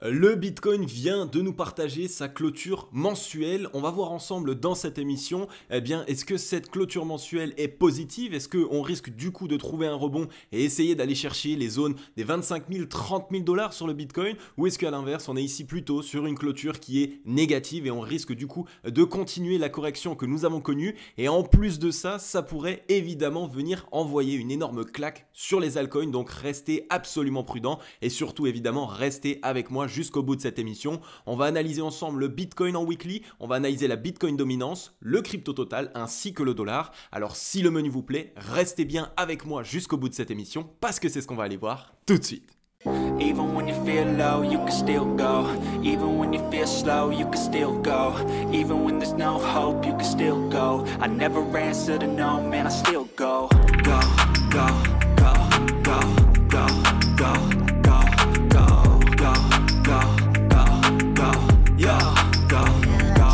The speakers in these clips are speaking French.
Le Bitcoin vient de nous partager sa clôture mensuelle. On va voir ensemble dans cette émission, est-ce que cette clôture mensuelle est positive? Est-ce qu'on risque du coup de trouver un rebond et essayer d'aller chercher les zones des 25 000, 30 000 dollars sur le Bitcoin? Ou est-ce qu'à l'inverse, on est ici plutôt sur une clôture qui est négative et on risque du coup de continuer la correction que nous avons connue? Et en plus de ça, ça pourrait évidemment venir envoyer une énorme claque sur les altcoins. Donc restez absolument prudent et surtout évidemment restez avec moi jusqu'au bout de cette émission. On va analyser ensemble le Bitcoin en weekly, on va analyser la Bitcoin dominance, le crypto total ainsi que le dollar. Alors si le menu vous plaît, restez bien avec moi jusqu'au bout de cette émission parce que c'est ce qu'on va aller voir tout de suite. Even when you feel low, you can still go. Even when you feel slow, you can still go. Even when there's no hope, you can still go. I never answer to no, man, I still go. Go, go, go, go, go, go, go, go, go, go, go, go, yo, go, go,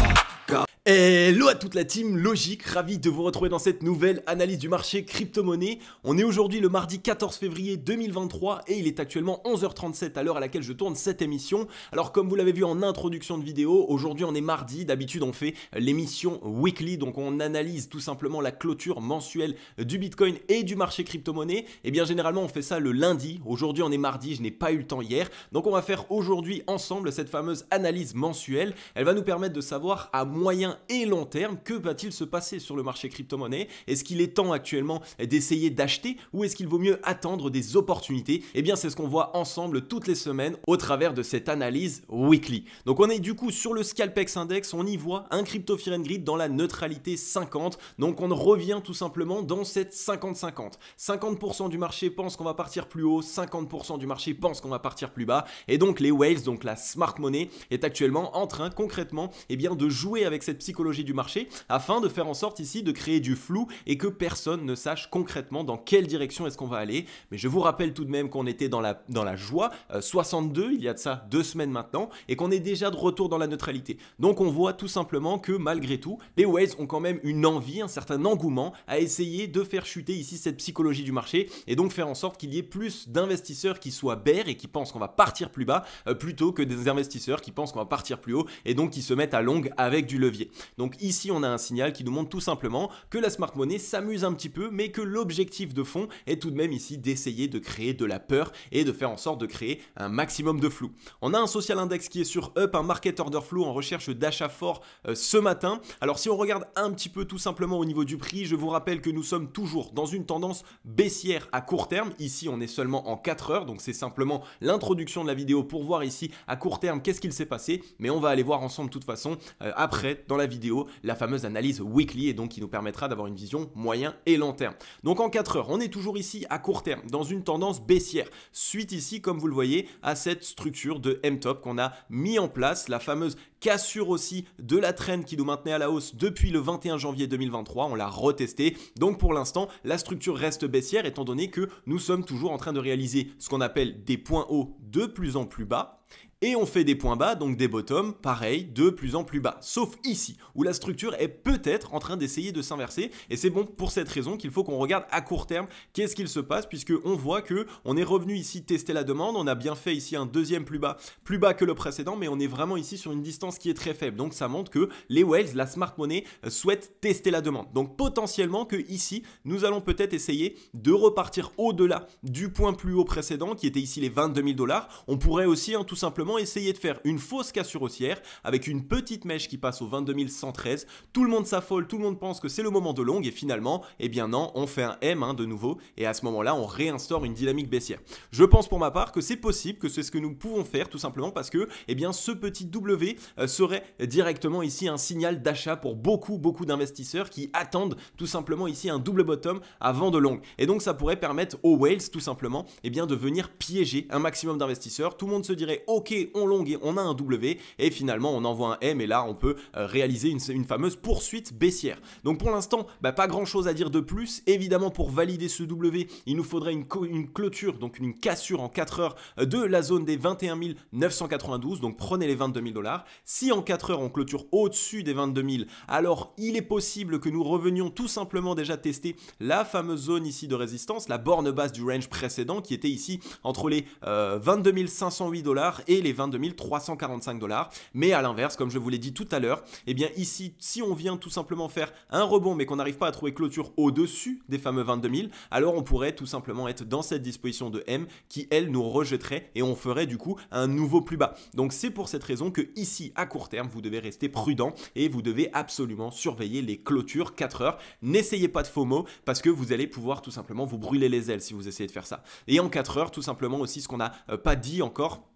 go. Hello à toute la team Logique, ravi de vous retrouver dans cette nouvelle analyse du marché crypto-monnaie. On est aujourd'hui le mardi 14 février 2023 et il est actuellement 11h37 à l'heure à laquelle je tourne cette émission. Alors comme vous l'avez vu en introduction de vidéo, aujourd'hui on est mardi, d'habitude on fait l'émission weekly, donc on analyse tout simplement la clôture mensuelle du Bitcoin et du marché crypto-monnaie. Et bien généralement on fait ça le lundi, aujourd'hui on est mardi, je n'ai pas eu le temps hier. Donc on va faire aujourd'hui ensemble cette fameuse analyse mensuelle. Elle va nous permettre de savoir à moyen et long terme, que va-t-il se passer sur le marché crypto-monnaie? Est-ce qu'il est temps actuellement d'essayer d'acheter ou est-ce qu'il vaut mieux attendre des opportunités? Eh bien, c'est ce qu'on voit ensemble toutes les semaines au travers de cette analyse weekly. Donc, on est du coup sur le Scalpex Index, on y voit un crypto Fear and Greed dans la neutralité 50. Donc, on revient tout simplement dans cette 50-50. 50% du marché pense qu'on va partir plus haut, 50% du marché pense qu'on va partir plus bas. Et donc, les whales, donc la smart money, est actuellement en train concrètement de jouer avec cette psychologie du marché afin de faire en sorte ici de créer du flou et que personne ne sache concrètement dans quelle direction est-ce qu'on va aller. Mais je vous rappelle tout de même qu'on était dans la joie 62 il y a de ça 2 semaines maintenant et qu'on est déjà de retour dans la neutralité. Donc on voit tout simplement que malgré tout les whales ont quand même une envie, un certain engouement à essayer de faire chuter ici cette psychologie du marché et donc faire en sorte qu'il y ait plus d'investisseurs qui soient bears et qui pensent qu'on va partir plus bas plutôt que des investisseurs qui pensent qu'on va partir plus haut et donc qui se mettent à long avec du levier. Donc ici on a un signal qui nous montre tout simplement que la smart money s'amuse un petit peu mais que l'objectif de fond est tout de même ici d'essayer de créer de la peur et de faire en sorte de créer un maximum de flou. On a un social index qui est sur up, un market order flow en recherche d'achat fort ce matin. Alors si on regarde un petit peu tout simplement au niveau du prix, je vous rappelle que nous sommes toujours dans une tendance baissière à court terme. Ici on est seulement en 4 heures, donc c'est simplement l'introduction de la vidéo pour voir ici à court terme qu'est-ce qu'il s'est passé, mais on va aller voir ensemble de toute façon après dans la vidéo la fameuse analyse weekly et donc qui nous permettra d'avoir une vision moyen et long terme. Donc en 4 heures, on est toujours ici à court terme dans une tendance baissière suite ici comme vous le voyez à cette structure de M-top qu'on a mis en place, la fameuse cassure aussi de la trend qui nous maintenait à la hausse depuis le 21 janvier 2023, on l'a retesté. Donc pour l'instant, la structure reste baissière étant donné que nous sommes toujours en train de réaliser ce qu'on appelle des points hauts de plus en plus bas. Et on fait des points bas, donc des bottoms, pareil, de plus en plus bas. Sauf ici, où la structure est peut-être en train d'essayer de s'inverser. Et c'est bon pour cette raison qu'il faut qu'on regarde à court terme qu'est-ce qu'il se passe, puisqu'on voit qu'on est revenu ici tester la demande. On a bien fait ici un deuxième plus bas que le précédent, mais on est vraiment ici sur une distance qui est très faible. Donc ça montre que les whales, la smart money, souhaitent tester la demande. Donc potentiellement que ici, nous allons peut-être essayer de repartir au-delà du point plus haut précédent, qui était ici les 22 000 dollars. On pourrait aussi tout simplement essayer de faire une fausse cassure haussière avec une petite mèche qui passe au 22 113. Tout le monde s'affole, tout le monde pense que c'est le moment de long et finalement, eh bien non, on fait un M de nouveau et à ce moment-là, on réinstaure une dynamique baissière. Je pense pour ma part que c'est possible, que c'est ce que nous pouvons faire tout simplement parce que eh bien, ce petit W serait directement ici un signal d'achat pour beaucoup d'investisseurs qui attendent tout simplement ici un double bottom avant de long. Et donc ça pourrait permettre aux whales tout simplement eh bien, de venir piéger un maximum d'investisseurs. Tout le monde se dirait ok, on long et on a un W et finalement on envoie un M et là on peut réaliser une fameuse poursuite baissière. Donc pour l'instant pas grand chose à dire de plus. Évidemment pour valider ce W il nous faudrait une clôture, donc une cassure en 4 heures de la zone des 21 992, donc prenez les 22 000 dollars. Si en 4 heures on clôture au-dessus des 22 000, alors il est possible que nous revenions tout simplement déjà tester la fameuse zone ici de résistance, la borne basse du range précédent qui était ici entre les 22 508 $ et les 22 345 $. Mais à l'inverse, comme je vous l'ai dit tout à l'heure, eh bien ici, si on vient tout simplement faire un rebond mais qu'on n'arrive pas à trouver clôture au-dessus des fameux 22 000, alors on pourrait tout simplement être dans cette disposition de M qui, elle, nous rejetterait et on ferait du coup un nouveau plus bas. Donc c'est pour cette raison que ici, à court terme, vous devez rester prudent et vous devez absolument surveiller les clôtures 4 heures. N'essayez pas de FOMO parce que vous allez pouvoir tout simplement vous brûler les ailes si vous essayez de faire ça. Et en 4 heures, tout simplement aussi, ce qu'on n'a pas dit encore,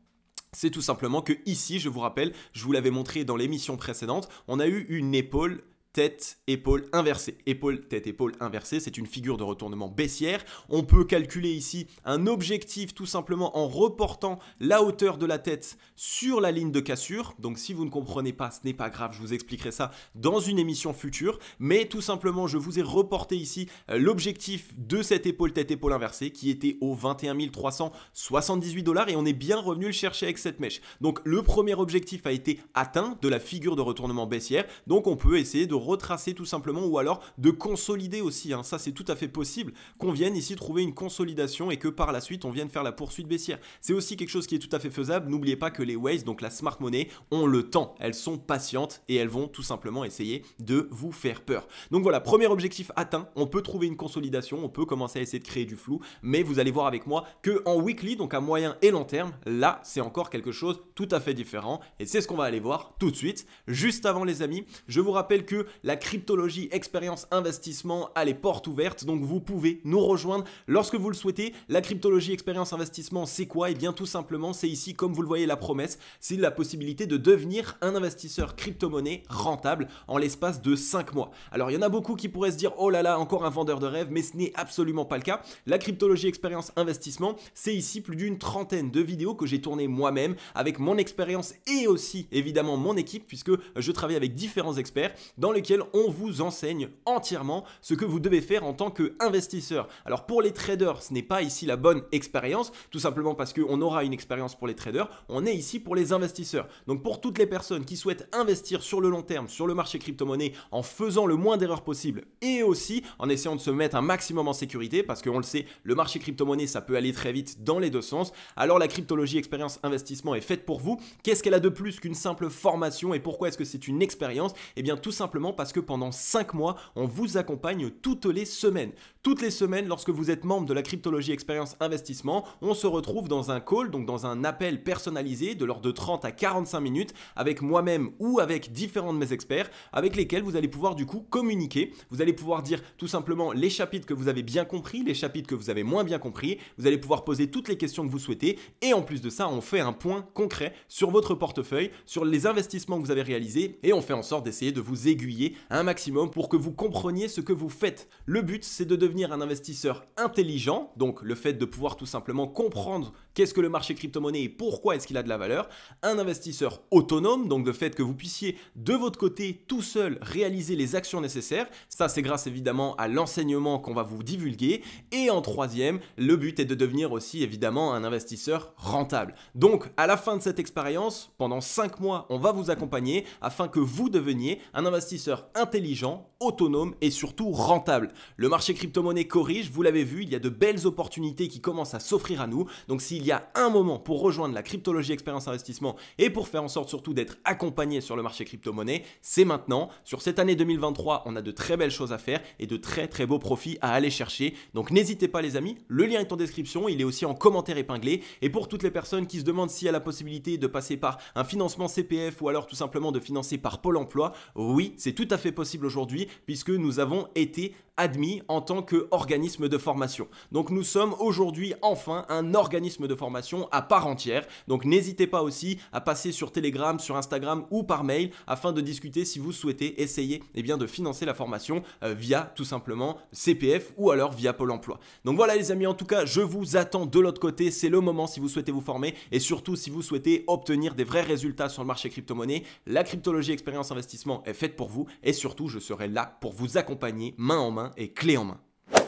c'est tout simplement que ici, je vous rappelle, je vous l'avais montré dans l'émission précédente, on a eu une épaule tête, épaule inversée. Épaule, tête, épaule inversée, c'est une figure de retournement baissière. On peut calculer ici un objectif tout simplement en reportant la hauteur de la tête sur la ligne de cassure. Donc si vous ne comprenez pas, ce n'est pas grave, je vous expliquerai ça dans une émission future. Mais tout simplement, je vous ai reporté ici l'objectif de cette épaule, tête, épaule inversée qui était au 21 378 $ et on est bien revenu le chercher avec cette mèche. Donc le premier objectif a été atteint de la figure de retournement baissière. Donc on peut essayer de retracer tout simplement ou alors de consolider aussi, hein. Ça c'est tout à fait possible qu'on vienne ici trouver une consolidation et que par la suite on vienne faire la poursuite baissière. C'est aussi quelque chose qui est tout à fait faisable. N'oubliez pas que les Waves, donc la smart money, ont le temps, elles sont patientes et elles vont tout simplement essayer de vous faire peur. Donc voilà, premier objectif atteint, on peut trouver une consolidation, on peut commencer à essayer de créer du flou, mais vous allez voir avec moi que en weekly, donc à moyen et long terme, là c'est encore quelque chose tout à fait différent et c'est ce qu'on va aller voir tout de suite. Juste avant les amis, je vous rappelle que la cryptologie expérience investissement a les portes ouvertes, donc vous pouvez nous rejoindre lorsque vous le souhaitez. La cryptologie expérience investissement, c'est quoi? Et bien tout simplement, c'est ici, comme vous le voyez, la promesse, c'est la possibilité de devenir un investisseur crypto-monnaie rentable en l'espace de 5 mois. Alors il y en a beaucoup qui pourraient se dire, oh là là, encore un vendeur de rêve, mais ce n'est absolument pas le cas. La cryptologie expérience investissement, c'est ici plus d'une trentaine de vidéos que j'ai tournées moi-même avec mon expérience et aussi évidemment mon équipe, puisque je travaille avec différents experts dans lesquels on vous enseigne entièrement ce que vous devez faire en tant qu'investisseur. Alors pour les traders, ce n'est pas ici la bonne expérience, tout simplement parce qu'on aura une expérience pour les traders, on est ici pour les investisseurs. Donc pour toutes les personnes qui souhaitent investir sur le long terme, sur le marché crypto-monnaie, en faisant le moins d'erreurs possible et aussi en essayant de se mettre un maximum en sécurité, parce qu'on le sait, le marché crypto-monnaie, ça peut aller très vite dans les deux sens. Alors la cryptologie expérience investissement est faite pour vous. Qu'est-ce qu'elle a de plus qu'une simple formation et pourquoi est-ce que c'est une expérience? Eh bien tout simplement parce que pendant 5 mois, on vous accompagne toutes les semaines. Toutes les semaines, lorsque vous êtes membre de la cryptologie expérience investissement, on se retrouve dans un call, donc dans un appel personnalisé de l'ordre de 30 à 45 minutes avec moi-même ou avec différents de mes experts avec lesquels vous allez pouvoir du coup communiquer. Vous allez pouvoir dire tout simplement les chapitres que vous avez bien compris, les chapitres que vous avez moins bien compris. Vous allez pouvoir poser toutes les questions que vous souhaitez et en plus de ça, on fait un point concret sur votre portefeuille, sur les investissements que vous avez réalisés et on fait en sorte d'essayer de vous aiguiller un maximum pour que vous compreniez ce que vous faites. Le but, c'est de devenir un investisseur intelligent, donc le fait de pouvoir tout simplement comprendre qu'est-ce que le marché crypto-monnaie et pourquoi est-ce qu'il a de la valeur. Un investisseur autonome, donc le fait que vous puissiez de votre côté tout seul réaliser les actions nécessaires. Ça, c'est grâce évidemment à l'enseignement qu'on va vous divulguer. Et en troisième, le but est de devenir aussi évidemment un investisseur rentable. Donc à la fin de cette expérience, pendant 5 mois, on va vous accompagner afin que vous deveniez un investisseur intelligent, autonome et surtout rentable. Le marché crypto-monnaie corrige, vous l'avez vu, il y a de belles opportunités qui commencent à s'offrir à nous. Donc s'il y a un moment pour rejoindre la cryptologie expérience investissement et pour faire en sorte surtout d'être accompagné sur le marché crypto-monnaie, c'est maintenant. Sur cette année 2023, on a de très belles choses à faire et de très très beaux profits à aller chercher. Donc n'hésitez pas les amis, le lien est en description, il est aussi en commentaire épinglé. Et pour toutes les personnes qui se demandent s'il y a la possibilité de passer par un financement CPF ou alors tout simplement de financer par Pôle emploi, oui, c'est tout à fait possible aujourd'hui puisque nous avons été admis en tant qu'organisme de formation. Donc nous sommes aujourd'hui enfin un organisme de formation à part entière. Donc n'hésitez pas aussi à passer sur Telegram, sur Instagram ou par mail afin de discuter si vous souhaitez essayer de financer la formation via tout simplement CPF ou alors via Pôle emploi. Donc voilà les amis, en tout cas je vous attends de l'autre côté, c'est le moment si vous souhaitez vous former et surtout si vous souhaitez obtenir des vrais résultats sur le marché crypto-monnaie. La cryptologie expérience investissement est faite pour vous et surtout je serai là pour vous accompagner main en main et clé en main.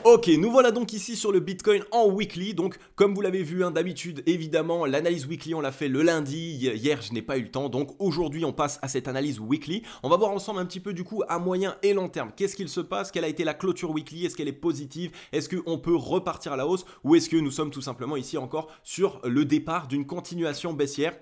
Ok, nous voilà donc ici sur le Bitcoin en weekly. Donc comme vous l'avez vu, hein, d'habitude évidemment l'analyse weekly on l'a fait le lundi. Hier je n'ai pas eu le temps, donc aujourd'hui on passe à cette analyse weekly. On va voir ensemble un petit peu du coup à moyen et long terme. Qu'est-ce qu'il se passe? Quelle a été la clôture weekly? Est-ce qu'elle est positive? Est-ce qu'on peut repartir à la hausse? Ou est-ce que nous sommes tout simplement ici encore sur le départ d'une continuation baissière?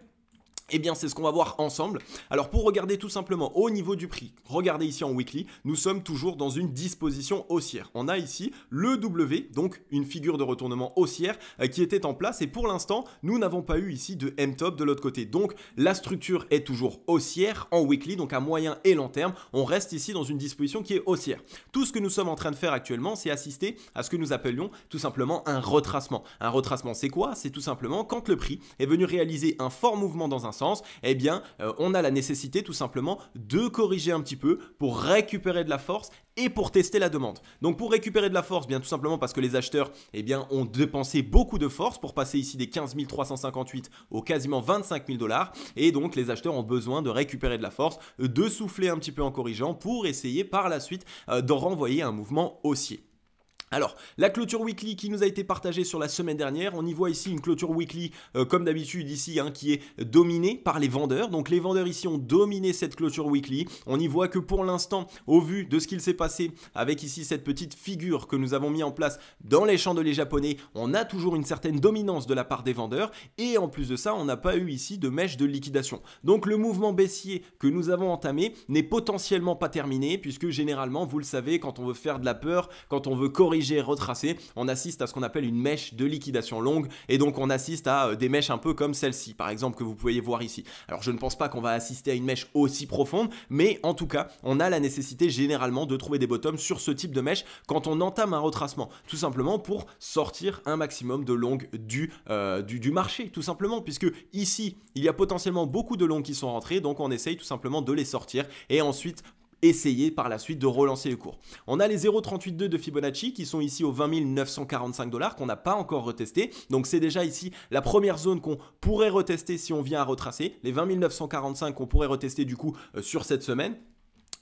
Eh bien, c'est ce qu'on va voir ensemble. Alors, pour regarder tout simplement au niveau du prix, regardez ici en weekly, nous sommes toujours dans une disposition haussière. On a ici le W, donc une figure de retournement haussière qui était en place. Et pour l'instant, nous n'avons pas eu ici de M-top de l'autre côté. Donc, la structure est toujours haussière en weekly, donc à moyen et long terme. On reste ici dans une disposition qui est haussière. Tout ce que nous sommes en train de faire actuellement, c'est assister à ce que nous appelions tout simplement un retracement. Un retracement, c'est quoi? C'est tout simplement quand le prix est venu réaliser un fort mouvement dans un sens, eh bien, on a la nécessité tout simplement de corriger un petit peu pour récupérer de la force et pour tester la demande. Donc pour récupérer de la force, bien tout simplement parce que les acheteurs eh bien, ont dépensé beaucoup de force pour passer ici des 15 358 aux quasiment 25 000 $. Et donc les acheteurs ont besoin de récupérer de la force, de souffler un petit peu en corrigeant pour essayer par la suite de renvoyer un mouvement haussier. Alors, la clôture weekly qui nous a été partagée sur la semaine dernière, on y voit ici une clôture weekly comme d'habitude ici qui est dominée par les vendeurs. Donc les vendeurs ici ont dominé cette clôture weekly. On y voit que pour l'instant, au vu de ce qu'il s'est passé avec ici cette petite figure que nous avons mis en place dans les chandeliers japonais, on a toujours une certaine dominance de la part des vendeurs et en plus de ça, on n'a pas eu ici de mèche de liquidation. Donc le mouvement baissier que nous avons entamé n'est potentiellement pas terminé puisque généralement, vous le savez, quand on veut faire de la peur, quand on veut corriger, retracé, on assiste à ce qu'on appelle une mèche de liquidation longue et donc on assiste à des mèches un peu comme celle-ci par exemple que vous pouvez voir ici. Alors je ne pense pas qu'on va assister à une mèche aussi profonde, mais en tout cas on a la nécessité généralement de trouver des bottoms sur ce type de mèche quand on entame un retracement, tout simplement pour sortir un maximum de longues du marché, tout simplement, puisque ici il y a potentiellement beaucoup de longues qui sont rentrées, donc on essaye tout simplement de les sortir et ensuite essayer par la suite de relancer le cours. On a les 0,382 de Fibonacci qui sont ici aux 20 945 $ qu'on n'a pas encore retesté. Donc c'est déjà ici la première zone qu'on pourrait retester si on vient à retracer. Les 20 945 qu'on pourrait retester du coup sur cette semaine.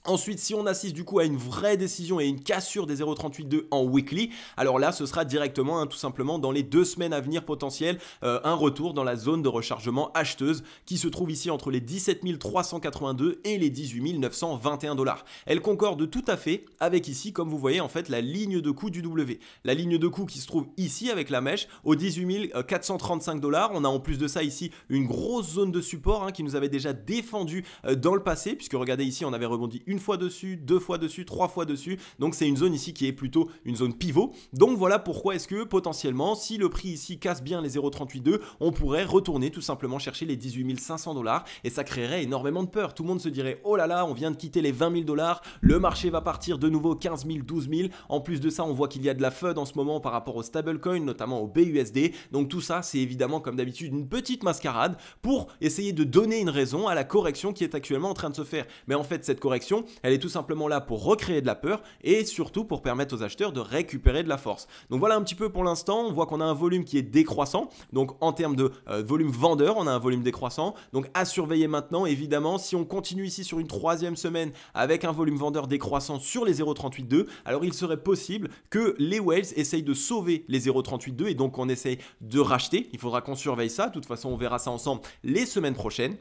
Ensuite, si on assiste du coup à une vraie décision et une cassure des 0,382 en weekly, alors là, ce sera directement, tout simplement, dans les 2 semaines à venir potentielles, un retour dans la zone de rechargement acheteuse qui se trouve ici entre les 17 382 et les 18 921 $. Elle concorde tout à fait avec ici, comme vous voyez, en fait, la ligne de coût du W. La ligne de coût qui se trouve ici avec la mèche aux 18 435 $. On a en plus de ça ici une grosse zone de support qui nous avait déjà défendu dans le passé, puisque regardez ici, on avait rebondi une fois dessus, 2 fois dessus, 3 fois dessus. Donc c'est une zone ici qui est plutôt une zone pivot. Donc voilà pourquoi est-ce que potentiellement, si le prix ici casse bien les 0,382, on pourrait retourner tout simplement chercher les 18 500 $ et ça créerait énormément de peur. Tout le monde se dirait oh là là, on vient de quitter les 20 000 $, le marché va partir de nouveau 15 000, 12 000. En plus de ça, on voit qu'il y a de la FUD en ce moment par rapport au stablecoin, notamment au BUSD. Donc tout ça, c'est évidemment comme d'habitude une petite mascarade pour essayer de donner une raison à la correction qui est actuellement en train de se faire. Mais en fait, cette correction, elle est tout simplement là pour recréer de la peur et surtout pour permettre aux acheteurs de récupérer de la force. Donc voilà un petit peu pour l'instant, on voit qu'on a un volume qui est décroissant. Donc en termes de volume vendeur, on a un volume décroissant. Donc à surveiller maintenant, évidemment, si on continue ici sur une 3e semaine avec un volume vendeur décroissant sur les 0,382, alors il serait possible que les whales essayent de sauver les 0,382 et donc on essaye de racheter. Il faudra qu'on surveille ça. De toute façon, on verra ça ensemble les semaines prochaines.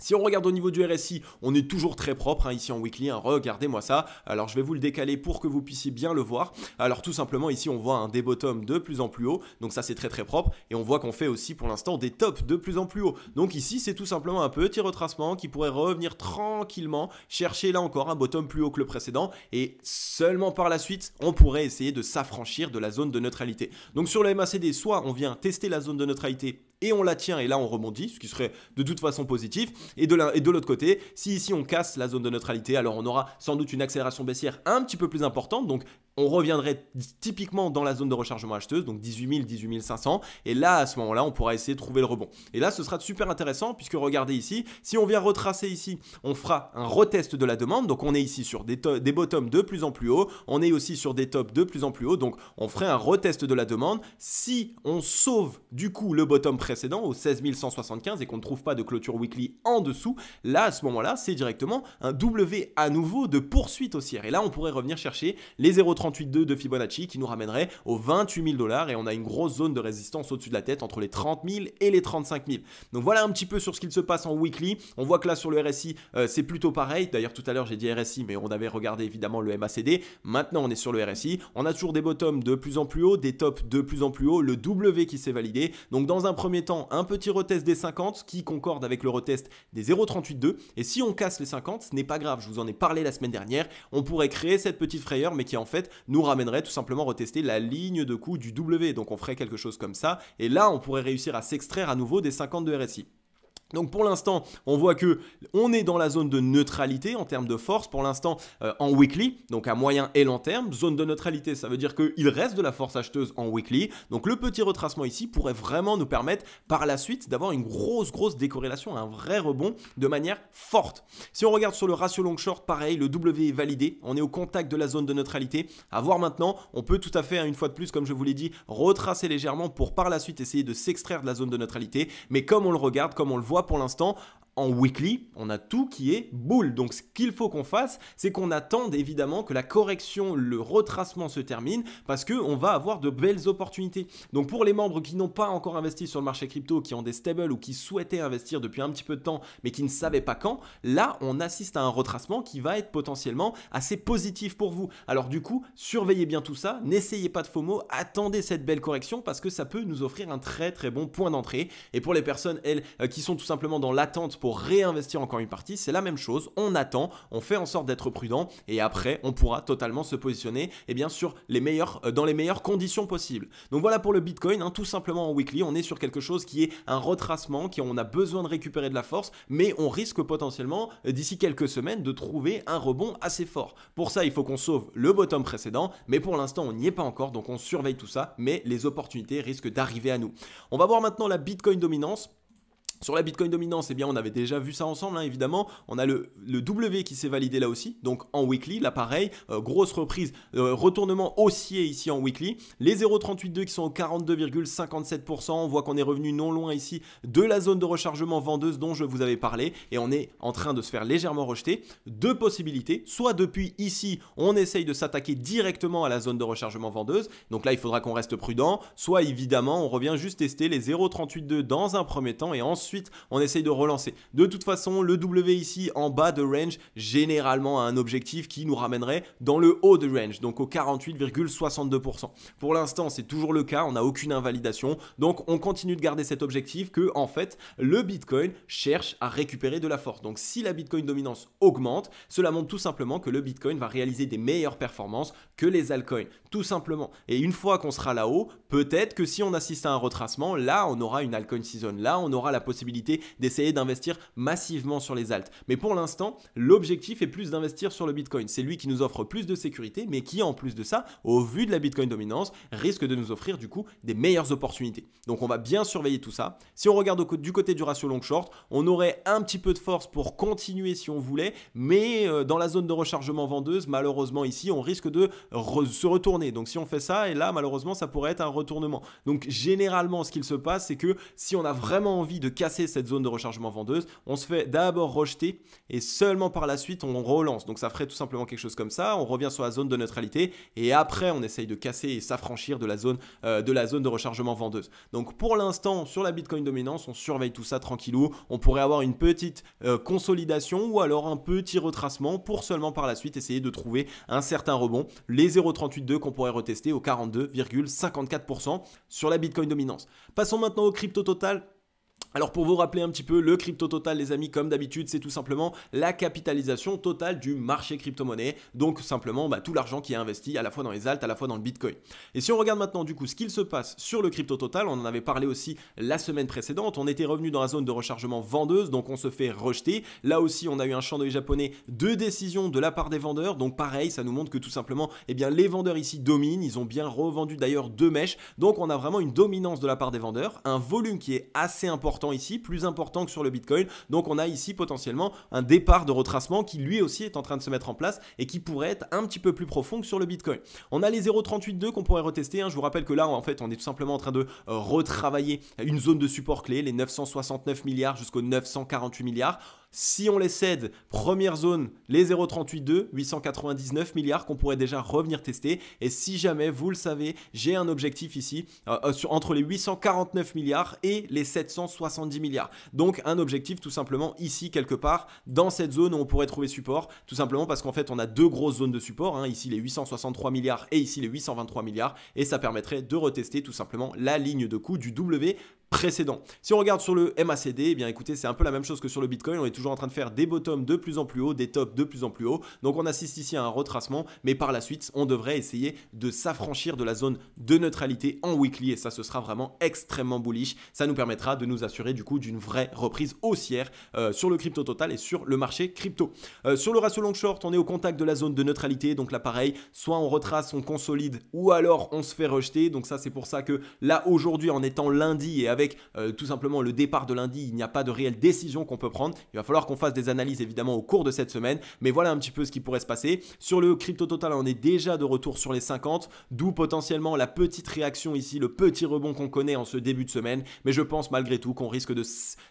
Si on regarde au niveau du RSI, on est toujours très propre ici en weekly, regardez-moi ça. Alors je vais vous le décaler pour que vous puissiez bien le voir. Alors tout simplement ici on voit un des bottoms de plus en plus haut, donc ça c'est très très propre. Et on voit qu'on fait aussi pour l'instant des tops de plus en plus haut. Donc ici c'est tout simplement un petit retracement qui pourrait revenir tranquillement, chercher là encore un bottom plus haut que le précédent. Et seulement par la suite, on pourrait essayer de s'affranchir de la zone de neutralité. Donc sur le MACD, soit on vient tester la zone de neutralité et on la tient et là on rebondit, ce qui serait de toute façon positif. Et de l'autre côté, si ici on casse la zone de neutralité, alors on aura sans doute une accélération baissière un petit peu plus importante. Donc on reviendrait typiquement dans la zone de rechargement acheteuse, donc 18 000, 18 500. Et là, à ce moment-là, on pourra essayer de trouver le rebond. Et là, ce sera super intéressant puisque regardez ici, si on vient retracer ici, on fera un retest de la demande. Donc on est ici sur des bottoms de plus en plus haut. On est aussi sur des tops de plus en plus haut. Donc on ferait un retest de la demande. Si on sauve du coup le bottom précédent, précédent au 16 175 et qu'on ne trouve pas de clôture weekly en dessous, là à ce moment-là c'est directement un W à nouveau de poursuite haussière. Et là on pourrait revenir chercher les 0,382 de Fibonacci qui nous ramènerait aux 28 000 $ et on a une grosse zone de résistance au-dessus de la tête entre les 30 000 et les 35 000. Donc voilà un petit peu sur ce qu'il se passe en weekly. On voit que là sur le RSI c'est plutôt pareil. D'ailleurs tout à l'heure j'ai dit RSI mais on avait regardé évidemment le MACD. Maintenant on est sur le RSI. On a toujours des bottoms de plus en plus haut, des tops de plus en plus haut, le W qui s'est validé. Donc dans un premier temps un petit retest des 50 qui concorde avec le retest des 0,382 et si on casse les 50 ce n'est pas grave, je vous en ai parlé la semaine dernière, on pourrait créer cette petite frayeur mais qui en fait nous ramènerait tout simplement retester la ligne de coup du W. Donc on ferait quelque chose comme ça et là on pourrait réussir à s'extraire à nouveau des 50 de RSI. Donc pour l'instant, on voit que on est dans la zone de neutralité en termes de force pour l'instant en weekly, donc à moyen et long terme. Zone de neutralité, ça veut dire qu'il reste de la force acheteuse en weekly. Donc le petit retracement ici pourrait vraiment nous permettre par la suite d'avoir une grosse décorrélation, un vrai rebond de manière forte. Si on regarde sur le ratio long short, pareil, le W est validé. On est au contact de la zone de neutralité. À voir maintenant, on peut tout à fait, une fois de plus, comme je vous l'ai dit, retracer légèrement pour par la suite essayer de s'extraire de la zone de neutralité. Mais comme on le regarde, comme on le voit pour l'instant, en weekly, on a tout qui est boule. Donc ce qu'il faut qu'on fasse, c'est qu'on attende évidemment que la correction, le retracement se termine parce qu'on va avoir de belles opportunités. Donc pour les membres qui n'ont pas encore investi sur le marché crypto, qui ont des stables ou qui souhaitaient investir depuis un petit peu de temps mais qui ne savaient pas quand, là on assiste à un retracement qui va être potentiellement assez positif pour vous. Alors du coup, surveillez bien tout ça, n'essayez pas de FOMO, attendez cette belle correction parce que ça peut nous offrir un très bon point d'entrée. Et pour les personnes, elles, qui sont tout simplement dans l'attente pour réinvestir encore une partie, c'est la même chose, on attend, on fait en sorte d'être prudent et après on pourra totalement se positionner sur dans les meilleures conditions possibles. Donc voilà pour le Bitcoin, tout simplement en weekly, on est sur quelque chose qui est un retracement, on a besoin de récupérer de la force, mais on risque potentiellement d'ici quelques semaines de trouver un rebond assez fort. Pour ça, il faut qu'on sauve le bottom précédent, mais pour l'instant on n'y est pas encore, donc on surveille tout ça, mais les opportunités risquent d'arriver à nous. On va voir maintenant la Bitcoin dominance. Sur la Bitcoin dominance, on avait déjà vu ça ensemble, évidemment. On a le W qui s'est validé là aussi, donc en weekly, là pareil, grosse reprise, retournement haussier ici en weekly. Les 0,382 qui sont au 42,57%, on voit qu'on est revenu non loin ici de la zone de rechargement vendeuse dont je vous avais parlé et on est en train de se faire légèrement rejeter. Deux possibilités, soit depuis ici, on essaye de s'attaquer directement à la zone de rechargement vendeuse, donc là il faudra qu'on reste prudent, soit évidemment on revient juste tester les 0,382 dans un premier temps et ensuite on essaye de relancer. De toute façon, le W ici en bas de range, généralement a un objectif qui nous ramènerait dans le haut de range, donc au 48,62%. Pour l'instant, c'est toujours le cas, on n'a aucune invalidation, donc on continue de garder cet objectif que en fait, le Bitcoin cherche à récupérer de la force. Donc si la Bitcoin dominance augmente, cela montre tout simplement que le Bitcoin va réaliser des meilleures performances que les altcoins, tout simplement. Et une fois qu'on sera là-haut, peut-être que si on assiste à un retracement, là on aura une altcoin season, là on aura la possibilité d'essayer d'investir massivement sur les alts. Mais pour l'instant, l'objectif est plus d'investir sur le Bitcoin. C'est lui qui nous offre plus de sécurité, mais qui en plus de ça, au vu de la Bitcoin dominance, risque de nous offrir du coup des meilleures opportunités. Donc on va bien surveiller tout ça. Si on regarde du côté du ratio long short, on aurait un petit peu de force pour continuer si on voulait, mais dans la zone de rechargement vendeuse, malheureusement ici, on risque de se retourner. Donc si on fait ça, et là malheureusement ça pourrait être un retournement. Donc généralement ce qu'il se passe, c'est que si on a vraiment envie de casser cette zone de rechargement vendeuse, on se fait d'abord rejeter et seulement par la suite on relance. Donc ça ferait tout simplement quelque chose comme ça, on revient sur la zone de neutralité et après on essaye de casser et s'affranchir de la zone de rechargement vendeuse. Donc pour l'instant sur la Bitcoin dominance, on surveille tout ça tranquillou, on pourrait avoir une petite consolidation ou alors un petit retracement pour seulement par la suite essayer de trouver un certain rebond, les 0,382 qu'on pourrait retester au 42,54% sur la Bitcoin dominance. Passons maintenant au crypto total. Alors pour vous rappeler un petit peu, le crypto total les amis, comme d'habitude, c'est tout simplement la capitalisation totale du marché crypto-monnaie. Donc simplement tout l'argent qui est investi à la fois dans les alts, à la fois dans le Bitcoin. Et si on regarde maintenant du coup ce qu'il se passe sur le crypto total, on en avait parlé aussi la semaine précédente, on était revenu dans la zone de rechargement vendeuse, donc on se fait rejeter. Là aussi on a eu un chandelier japonais de décision de la part des vendeurs, donc pareil, ça nous montre que tout simplement les vendeurs ici dominent, ils ont bien revendu d'ailleurs deux mèches, donc on a vraiment une dominance de la part des vendeurs, un volume qui est assez important important ici, plus important que sur le Bitcoin. Donc on a ici potentiellement un départ de retracement qui lui aussi est en train de se mettre en place et qui pourrait être un petit peu plus profond que sur le Bitcoin. On a les 0,38,2 qu'on pourrait retester. Je vous rappelle que là, en fait, on est tout simplement en train de retravailler une zone de support clé, les 969 milliards jusqu'aux 948 milliards. Si on les cède, première zone, les 0,38,2, 899 milliards qu'on pourrait déjà revenir tester. Et si jamais, vous le savez, j'ai un objectif ici entre les 849 milliards et les 770 milliards. Donc un objectif tout simplement ici quelque part dans cette zone où on pourrait trouver support. Tout simplement parce qu'en fait on a deux grosses zones de support, ici les 863 milliards et ici les 823 milliards. Et ça permettrait de retester tout simplement la ligne de coup du W précédent. Si on regarde sur le MACD, eh bien écoutez, c'est un peu la même chose que sur le Bitcoin. On est toujours en train de faire des bottoms de plus en plus haut, des tops de plus en plus haut. Donc on assiste ici à un retracement, mais par la suite, on devrait essayer de s'affranchir de la zone de neutralité en weekly et ça, ce sera vraiment extrêmement bullish. Ça nous permettra de nous assurer du coup d'une vraie reprise haussière sur le crypto total et sur le marché crypto. Sur le ratio long short, on est au contact de la zone de neutralité. Donc là, pareil, soit on retrace, on consolide ou alors on se fait rejeter. Donc ça, c'est pour ça que là, aujourd'hui, en étant lundi et avec tout simplement le départ de lundi, il n'y a pas de réelle décision qu'on peut prendre. Il va falloir qu'on fasse des analyses évidemment au cours de cette semaine, mais voilà un petit peu ce qui pourrait se passer. Sur le crypto total, on est déjà de retour sur les 50, d'où potentiellement la petite réaction ici, le petit rebond qu'on connaît en ce début de semaine, mais je pense malgré tout qu'on risque de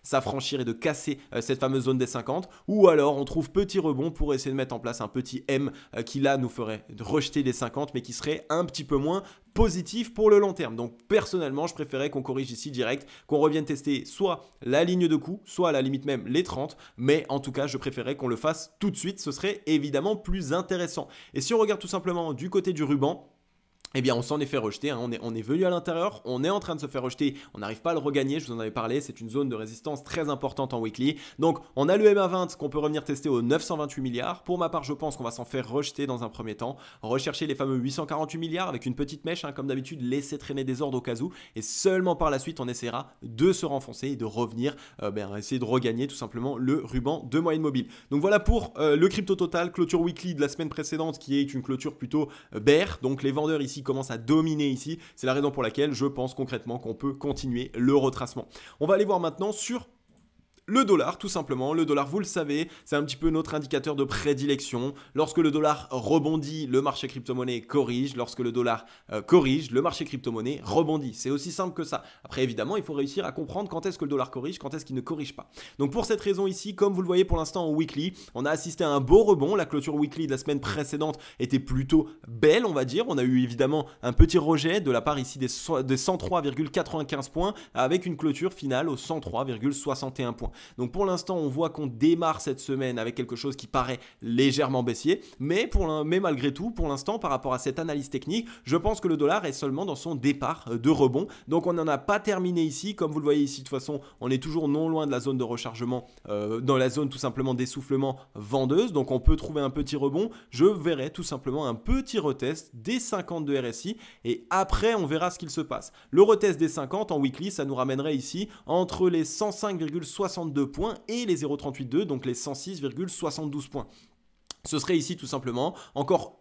s'affranchir et de casser cette fameuse zone des 50, ou alors on trouve petit rebond pour essayer de mettre en place un petit M qui là nous ferait rejeter les 50, mais qui serait un petit peu moins positif pour le long terme. Donc personnellement, je préférais qu'on corrige ici direct, qu'on revienne tester soit la ligne de coup, soit à la limite même les 30, mais en tout cas, je préférais qu'on le fasse tout de suite, ce serait évidemment plus intéressant. Et si on regarde tout simplement du côté du ruban, eh bien on s'en est fait rejeter, on est venu à l'intérieur, on est en train de se faire rejeter, on n'arrive pas à le regagner, je vous en avais parlé, c'est une zone de résistance très importante en weekly. Donc on a le MA20 qu'on peut revenir tester aux 928 milliards. Pour ma part, je pense qu'on va s'en faire rejeter dans un premier temps, rechercher les fameux 848 milliards avec une petite mèche, comme d'habitude, laisser traîner des ordres au cas où, et seulement par la suite on essaiera de se renfoncer et de revenir, essayer de regagner tout simplement le ruban de moyenne mobile. Donc voilà pour le crypto total, clôture weekly de la semaine précédente qui est une clôture plutôt bear, donc les vendeurs ici commence à dominer ici. C'est la raison pour laquelle je pense concrètement qu'on peut continuer le retracement. On va aller voir maintenant sur le dollar, tout simplement. Le dollar, vous le savez, c'est un petit peu notre indicateur de prédilection. Lorsque le dollar rebondit, le marché crypto-monnaie corrige. Lorsque le dollar corrige, le marché crypto-monnaie rebondit. C'est aussi simple que ça. Après, évidemment, il faut réussir à comprendre quand est-ce que le dollar corrige, quand est-ce qu'il ne corrige pas. Donc, pour cette raison ici, comme vous le voyez pour l'instant en weekly, on a assisté à un beau rebond. La clôture weekly de la semaine précédente était plutôt belle, on va dire. On a eu évidemment un petit rejet de la part ici des 103,95 points avec une clôture finale aux 103,61 points. Donc pour l'instant, on voit qu'on démarre cette semaine avec quelque chose qui paraît légèrement baissier, mais malgré tout, pour l'instant, par rapport à cette analyse technique, je pense que le dollar est seulement dans son départ de rebond. Donc on n'en a pas terminé ici, comme vous le voyez ici, de toute façon, on est toujours non loin de la zone de rechargement, dans la zone tout simplement d'essoufflement vendeuse, donc on peut trouver un petit rebond. Je verrai tout simplement un petit retest des 50 de RSI, et après on verra ce qu'il se passe. Le retest des 50 en weekly, ça nous ramènerait ici entre les 105,62 points et les 0,38,2, donc les 106,72 points. Ce serait ici tout simplement encore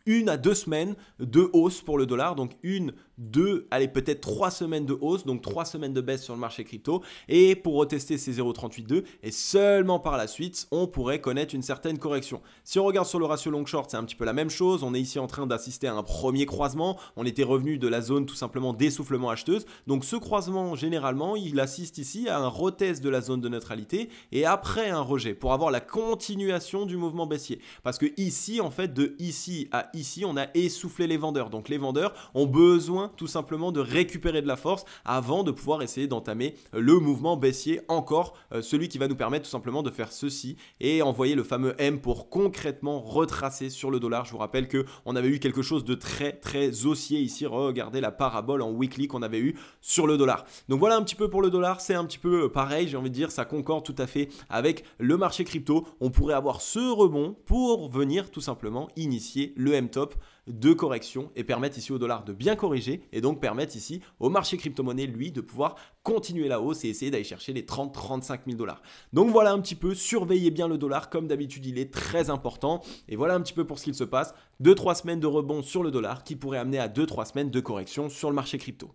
1 à 2 semaines de hausse pour le dollar, donc 1, 2, allez peut-être 3 semaines de hausse, donc 3 semaines de baisse sur le marché crypto, et pour retester ces 0,38,2, et seulement par la suite, on pourrait connaître une certaine correction. Si on regarde sur le ratio long short, c'est un petit peu la même chose, on est ici en train d'assister à un premier croisement, on était revenu de la zone tout simplement d'essoufflement acheteuse, donc ce croisement généralement, il assiste ici à un retest de la zone de neutralité, et après un rejet, pour avoir la continuation du mouvement baissier, parce que ici, en fait, de ici à ici, on a essoufflé les vendeurs, donc les vendeurs ont besoin tout simplement de récupérer de la force avant de pouvoir essayer d'entamer le mouvement baissier, encore celui qui va nous permettre tout simplement de faire ceci et envoyer le fameux M pour concrètement retracer sur le dollar. Je vous rappelle qu'on avait eu quelque chose de très haussier ici, regardez la parabole en weekly qu'on avait eu sur le dollar. Donc voilà un petit peu pour le dollar, c'est un petit peu pareil, j'ai envie de dire, ça concorde tout à fait avec le marché crypto. On pourrait avoir ce rebond pour venir tout simplement initier le M-top de correction et permettre ici au dollar de bien corriger et donc permettre ici au marché crypto-monnaie, lui, de pouvoir continuer la hausse et essayer d'aller chercher les 30-35 000 $. Donc voilà un petit peu, surveillez bien le dollar, comme d'habitude il est très important, et voilà un petit peu pour ce qu'il se passe, 2-3 semaines de rebond sur le dollar qui pourrait amener à 2-3 semaines de correction sur le marché crypto.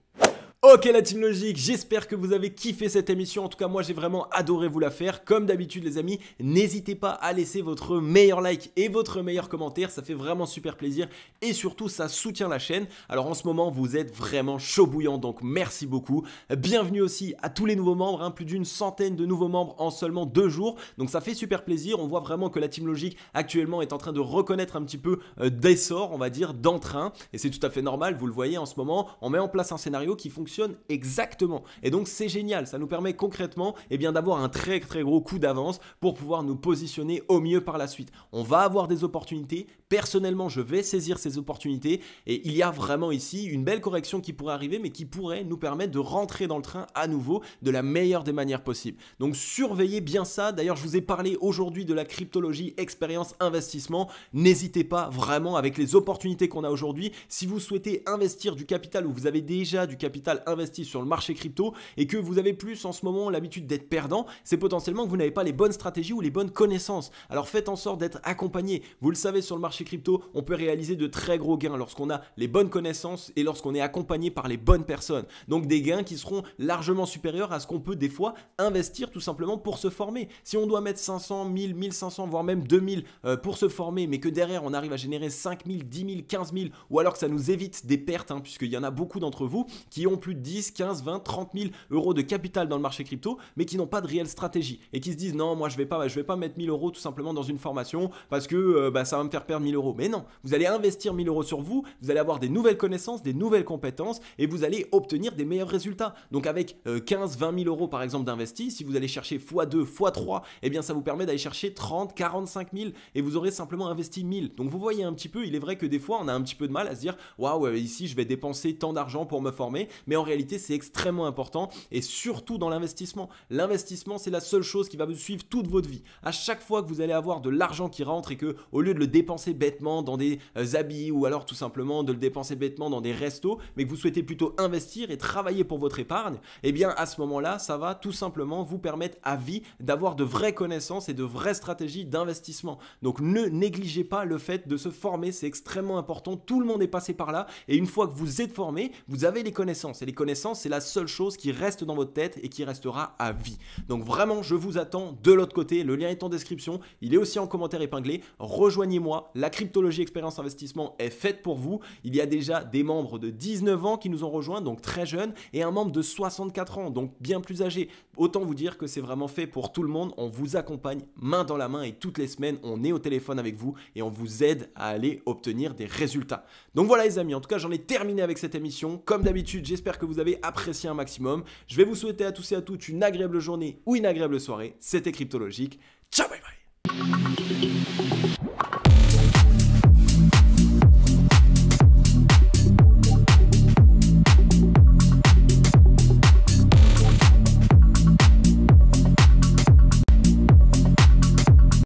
Ok la team logique, j'espère que vous avez kiffé cette émission, en tout cas moi j'ai vraiment adoré vous la faire. Comme d'habitude les amis, n'hésitez pas à laisser votre meilleur like et votre meilleur commentaire, ça fait vraiment super plaisir et surtout ça soutient la chaîne. Alors en ce moment vous êtes vraiment chaud bouillant, donc merci beaucoup. Bienvenue aussi à tous les nouveaux membres, plus d'une centaine de nouveaux membres en seulement 2 jours, donc ça fait super plaisir. On voit vraiment que la team logique actuellement est en train de reconnaître un petit peu d'essor, on va dire, d'entrain, et c'est tout à fait normal, vous le voyez en ce moment, on met en place un scénario qui fonctionne exactement et donc c'est génial, ça nous permet concrètement d'avoir un très gros coup d'avance pour pouvoir nous positionner au mieux par la suite. On va avoir des opportunités, personnellement je vais saisir ces opportunités et il y a vraiment ici une belle correction qui pourrait arriver mais qui pourrait nous permettre de rentrer dans le train à nouveau de la meilleure des manières possibles. Donc surveillez bien ça, d'ailleurs je vous ai parlé aujourd'hui de la cryptologie expérience investissement, n'hésitez pas vraiment avec les opportunités qu'on a aujourd'hui, si vous souhaitez investir du capital ou vous avez déjà du capital investi sur le marché crypto et que vous avez plus en ce moment l'habitude d'être perdant, c'est potentiellement que vous n'avez pas les bonnes stratégies ou les bonnes connaissances. Alors faites en sorte d'être accompagné. Vous le savez, sur le marché crypto, on peut réaliser de très gros gains lorsqu'on a les bonnes connaissances et lorsqu'on est accompagné par les bonnes personnes. Donc des gains qui seront largement supérieurs à ce qu'on peut des fois investir tout simplement pour se former. Si on doit mettre 500, 1000, 1500, voire même 2000 pour se former, mais que derrière on arrive à générer 5000, 10 000, 15 000, ou alors que ça nous évite des pertes, puisqu'il y en a beaucoup d'entre vous qui ont plus de 10, 15, 20, 30 000 euros de capital dans le marché crypto, mais qui n'ont pas de réelle stratégie et qui se disent non, moi je vais pas mettre 1000 euros tout simplement dans une formation parce que ça va me faire perdre 1000 euros. Mais non, vous allez investir 1000 euros sur vous, vous allez avoir des nouvelles connaissances, des nouvelles compétences et vous allez obtenir des meilleurs résultats. Donc avec 15, 20 000 euros par exemple d'investis, si vous allez chercher x2, x3, eh bien ça vous permet d'aller chercher 30, 45 000 et vous aurez simplement investi 1000. Donc vous voyez un petit peu, il est vrai que des fois on a un petit peu de mal à se dire waouh, ici je vais dépenser tant d'argent pour me former, mais en réalité c'est extrêmement important et surtout dans l'investissement. L'investissement c'est la seule chose qui va vous suivre toute votre vie. À chaque fois que vous allez avoir de l'argent qui rentre et que au lieu de le dépenser bêtement dans des habits ou alors tout simplement de le dépenser bêtement dans des restos, mais que vous souhaitez plutôt investir et travailler pour votre épargne, eh bien à ce moment-là ça va tout simplement vous permettre à vie d'avoir de vraies connaissances et de vraies stratégies d'investissement. Donc ne négligez pas le fait de se former, c'est extrêmement important, tout le monde est passé par là et une fois que vous êtes formé, vous avez les connaissances et les connaissances c'est la seule chose qui reste dans votre tête et qui restera à vie. Donc vraiment je vous attends de l'autre côté, le lien est en description, il est aussi en commentaire épinglé, rejoignez-moi, la cryptologie expérience investissement est faite pour vous, il y a déjà des membres de 19 ans qui nous ont rejoints, donc très jeunes, et un membre de 64 ans, donc bien plus âgé. Autant vous dire que c'est vraiment fait pour tout le monde, on vous accompagne main dans la main et toutes les semaines on est au téléphone avec vous et on vous aide à aller obtenir des résultats. Donc voilà les amis, en tout cas j'en ai terminé avec cette émission, comme d'habitude j'espère que vous avez apprécié un maximum, je vais vous souhaiter à tous et à toutes une agréable journée ou une agréable soirée, c'était Cryptologique, ciao bye bye.